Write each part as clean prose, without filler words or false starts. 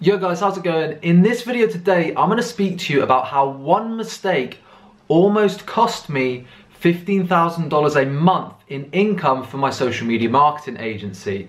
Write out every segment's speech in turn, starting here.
Yo guys, how's it going? In this video today, I'm going to speak to you about how one mistake almost cost me $15,000 a month in income for my social media marketing agency.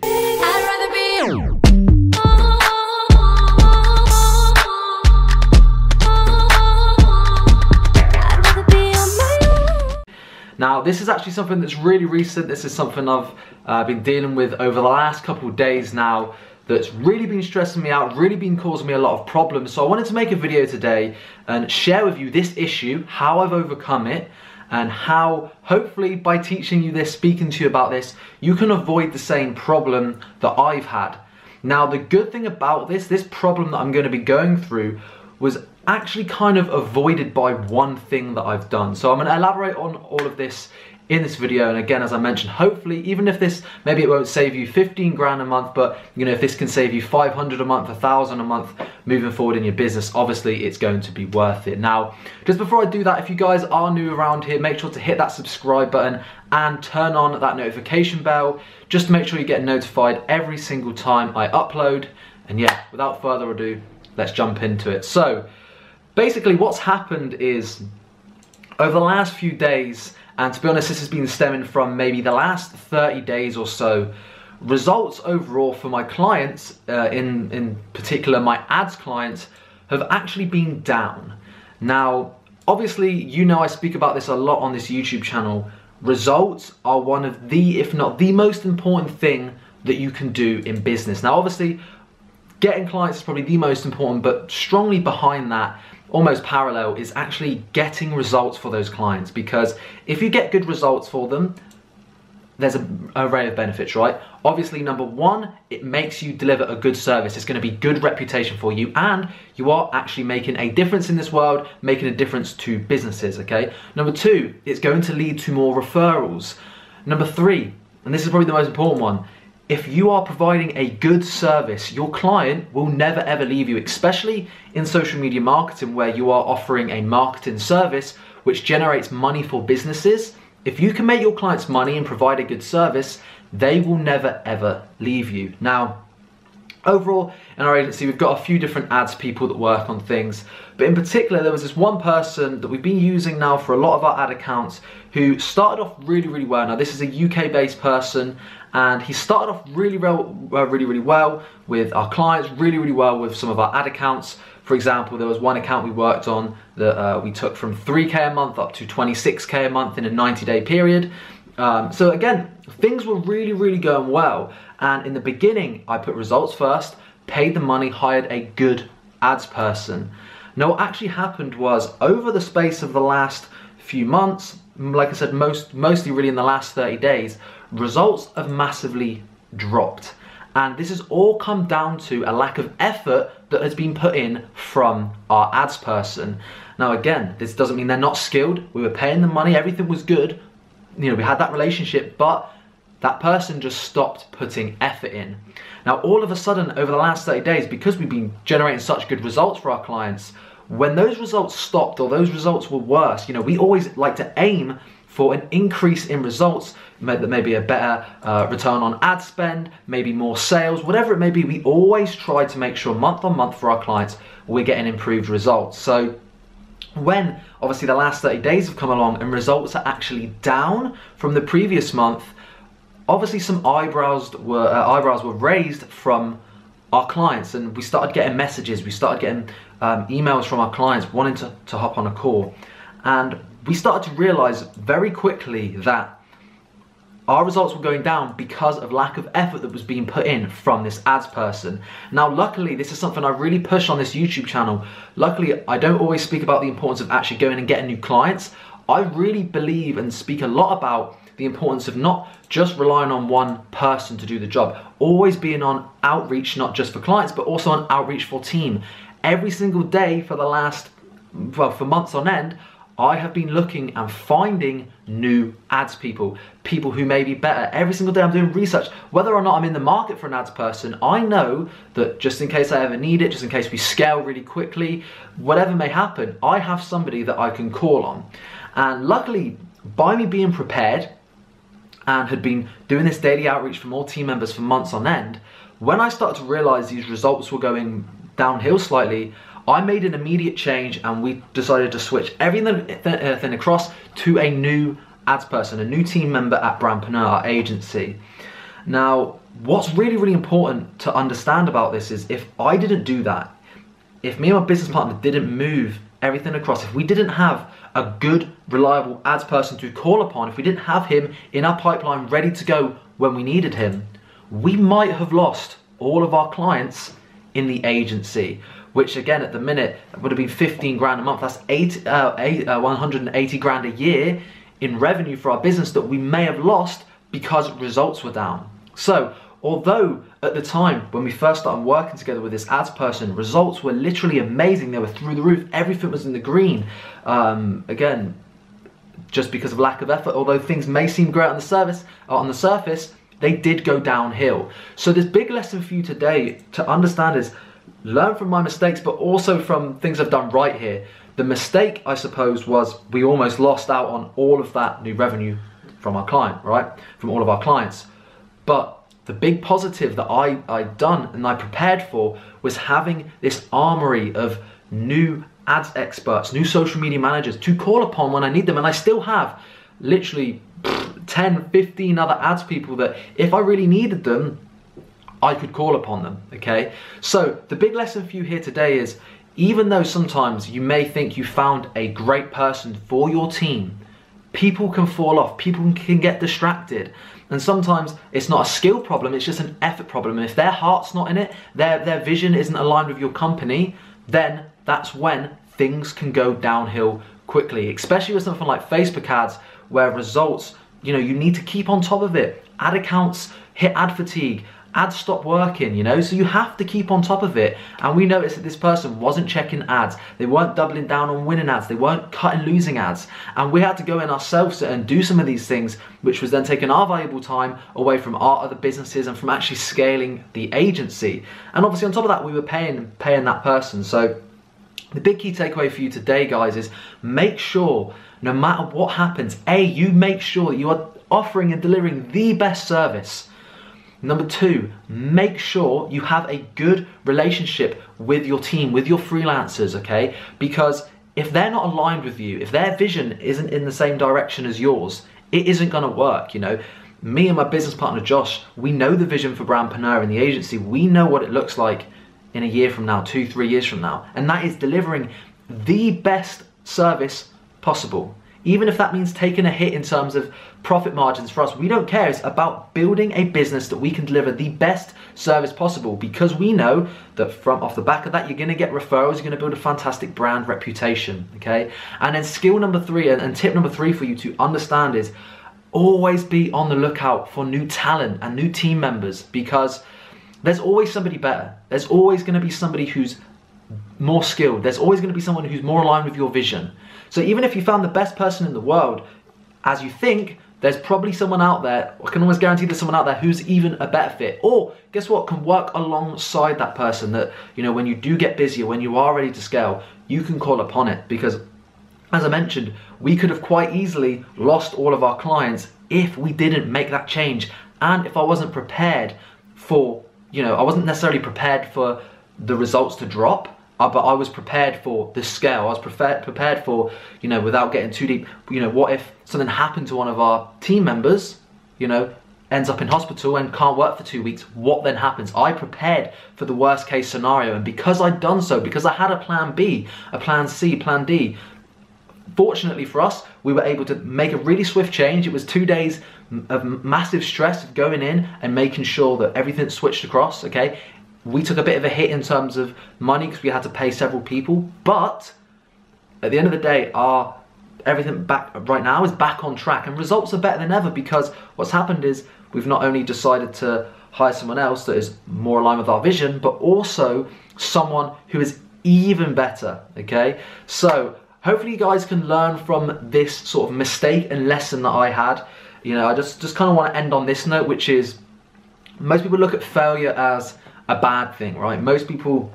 Now, this is actually something that's really recent. This is something I've been dealing with over the last couple of days now, that's really been stressing me out, really been causing me a lot of problems. So I wanted to make a video today and share with you this issue, how I've overcome it, and how hopefully by teaching you this, speaking to you about this, you can avoid the same problem that I've had. Now, the good thing about this problem that I'm going to be going through was actually kind of avoided by one thing that I've done. So I'm going to elaborate on all of this in this video, and again, as I mentioned, hopefully, even if this, maybe it won't save you 15 grand a month, but you know, if this can save you 500 a month, 1,000 a month moving forward in your business, obviously it's going to be worth it. Now, just before I do that, if you guys are new around here, make sure to hit that subscribe button and turn on that notification bell, just to make sure you get notified every single time I upload. And yeah, without further ado, let's jump into it. So basically what's happened is, over the last few days, and to be honest, this has been stemming from maybe the last 30 days or so, results overall for my clients, in particular my ads clients, have actually been down. Now, obviously, you know I speak about this a lot on this YouTube channel. Results are one of the, if not the most important thing that you can do in business. Now, obviously, getting clients is probably the most important, but strongly behind that, almost parallel, is actually getting results for those clients. Because if you get good results for them, there's an array of benefits, right? Obviously, number one, it makes you deliver a good service. It's going to be good reputation for you, and you are actually making a difference in this world, making a difference to businesses, okay? Number two, it's going to lead to more referrals. Number three, and this is probably the most important one, if you are providing a good service, your client will never ever leave you, especially in social media marketing, where you are offering a marketing service which generates money for businesses. If you can make your clients money and provide a good service, they will never ever leave you. Now, overall, in our agency, we've got a few different ads people that work on things, but in particular, there was this one person that we've been using now for a lot of our ad accounts who started off really well. Now, this is a UK-based person, and he started off really well with our clients, really well with some of our ad accounts. For example, there was one account we worked on that we took from 3K a month up to 26K a month in a 90-day period. So again, things were really going well. And in the beginning, I put results first, paid the money, hired a good ads person. Now, what actually happened was, over the space of the last few months, like I said, mostly really in the last 30 days, results have massively dropped. And this has all come down to a lack of effort that has been put in from our ads person. Now, again, this doesn't mean they're not skilled. We were paying them money, everything was good. You know, we had that relationship, but that person just stopped putting effort in. Now, all of a sudden, over the last 30 days, because we've been generating such good results for our clients, when those results stopped or those results were worse, you know, we always like to aim for an increase in results, maybe a better return on ad spend, maybe more sales, whatever it may be. We always try to make sure month on month for our clients, we're getting improved results. So when obviously the last 30 days have come along and results are actually down from the previous month, obviously some eyebrows were raised from our clients, and we started getting messages, we started getting emails from our clients wanting to hop on a call. And we started to realize very quickly that our results were going down because of lack of effort that was being put in from this ads person. Now, luckily, this is something I really push on this YouTube channel. Luckily, I don't always speak about the importance of actually going and getting new clients. I really believe and speak a lot about the importance of not just relying on one person to do the job, always being on outreach, not just for clients, but also on outreach for team. Every single day for the last, well, for months on end, I have been looking and finding new ads people who may be better. Every single day I'm doing research. Whether or not I'm in the market for an ads person, I know that just in case I ever need it, just in case we scale really quickly, whatever may happen, I have somebody that I can call on. And luckily, by me being prepared and had been doing this daily outreach from all team members for months on end, when I started to realize these results were going downhill slightly, I made an immediate change and we decided to switch everything across to a new ads person, a new team member at Brandpreneur, our agency. Now, what's really, really important to understand about this is if I didn't do that, if me and my business partner didn't move everything across, if we didn't have a good, reliable ads person to call upon, if we didn't have him in our pipeline ready to go when we needed him, we might have lost all of our clients in the agency, which again at the minute would have been 15 grand a month. That's 180 grand a year in revenue for our business that we may have lost because results were down. So although at the time when we first started working together with this ads person, results were literally amazing, they were through the roof, everything was in the green, again, just because of lack of effort, although things may seem great on the surface, they did go downhill. So this big lesson for you today to understand is learn from my mistakes, but also from things I've done right here. The mistake, I suppose, was we almost lost out on all of that new revenue from our client, right? From all of our clients. But the big positive that I'd done and I prepared for was having this armory of new ads experts, new social media managers to call upon when I need them. And I still have literally 10, 15 other ads people that if I really needed them, I could call upon them, okay? So the big lesson for you here today is, even though sometimes you may think you found a great person for your team, people can fall off, people can get distracted. And sometimes it's not a skill problem, it's just an effort problem. And if their heart's not in it, their vision isn't aligned with your company, then that's when things can go downhill quickly, especially with something like Facebook ads, where results, you need to keep on top of it. Ad accounts hit ad fatigue, ads stop working, so you have to keep on top of it. And we noticed that this person wasn't checking ads, they weren't doubling down on winning ads, they weren't cutting losing ads, and we had to go in ourselves and do some of these things, which was then taking our valuable time away from our other businesses and from actually scaling the agency. And obviously on top of that, we were paying that person. So the big key takeaway for you today, guys, is make sure no matter what happens, you make sure that you are offering and delivering the best service. Number two, make sure you have a good relationship with your team, with your freelancers, okay? Because if they're not aligned with you, if their vision isn't in the same direction as yours, it isn't gonna work, Me and my business partner, Josh, we know the vision for Brandpreneur and the agency. We know what it looks like in a year from now, 2-3 years from now. And that is delivering the best service possible. Even if that means taking a hit in terms of profit margins for us, we don't care. It's about building a business that we can deliver the best service possible, because we know that off the back of that, you're gonna get referrals, you're gonna build a fantastic brand reputation, okay? And then skill number three, and tip number three for you to understand is always be on the lookout for new talent and new team members, because there's always somebody better. There's always gonna be somebody who's more skilled. There's always gonna be someone who's more aligned with your vision. So even if you found the best person in the world, as you think, there's probably someone out there, I can almost guarantee there's someone out there who's even a better fit. Or guess what, can work alongside that person that, when you do get busier, when you are ready to scale, you can call upon it. Because as I mentioned, we could have quite easily lost all of our clients if we didn't make that change. And if I wasn't prepared for, I wasn't necessarily prepared for the results to drop, but I was prepared for the scale. I was prepared for, without getting too deep, what if something happened to one of our team members, ends up in hospital and can't work for 2 weeks, what then happens? I prepared for the worst case scenario, and because I'd done so, because I had a plan B, a plan C, plan D, fortunately for us, we were able to make a really swift change. It was 2 days of massive stress of going in and making sure that everything switched across, okay? We took a bit of a hit in terms of money because we had to pay several people, but at the end of the day, everything back right now is back on track, and results are better than ever, because what's happened is we've not only decided to hire someone else that is more aligned with our vision, but also someone who is even better, okay? So hopefully you guys can learn from this sort of mistake and lesson that I had. I just kind of want to end on this note, which is most people look at failure as a bad thing, right? Most people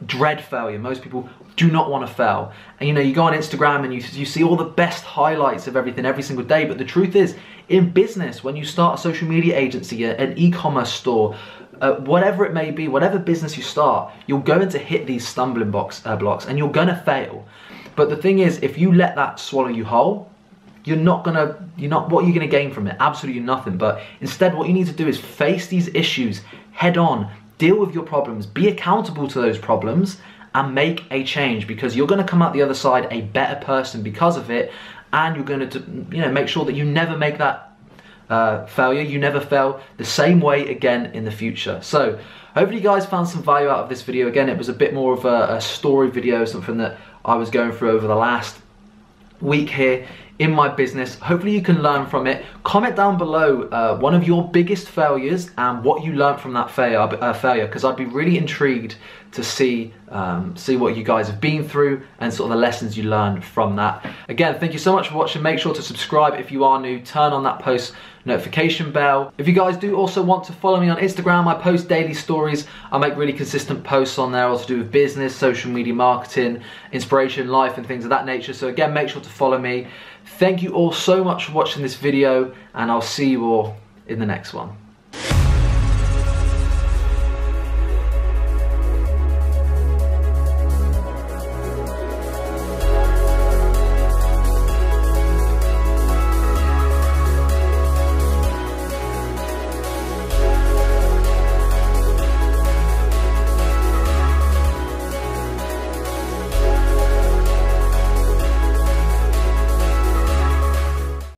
dread failure. Most people do not want to fail. And you go on Instagram and you see all the best highlights of everything every single day. But the truth is, in business, when you start a social media agency, an e-commerce store, whatever it may be, whatever business you start, you're going to hit these stumbling blocks and you're going to fail. But the thing is, if you let that swallow you whole, what are you going to gain from it? Absolutely nothing. But instead, what you need to do is face these issues head on, deal with your problems, be accountable to those problems, and make a change, because you're going to come out the other side a better person because of it, and you're going to make sure that you never make that failure, you never fail the same way again in the future. So hopefully you guys found some value out of this video. Again, it was a bit more of a story video, something that I was going through over the last week here in my business. Hopefully you can learn from it. Comment down below one of your biggest failures and what you learned from that failure, because I'd be really intrigued to see what you guys have been through and sort of the lessons you learned from that. Again, thank you so much for watching. Make sure to subscribe if you are new, turn on that post notification bell. If you guys do also want to follow me on Instagram, I post daily stories. I make really consistent posts on there, all to do with business, social media marketing, inspiration, life, and things of that nature. So again, make sure to follow me. Thank you all so much for watching this video, and I'll see you all in the next one.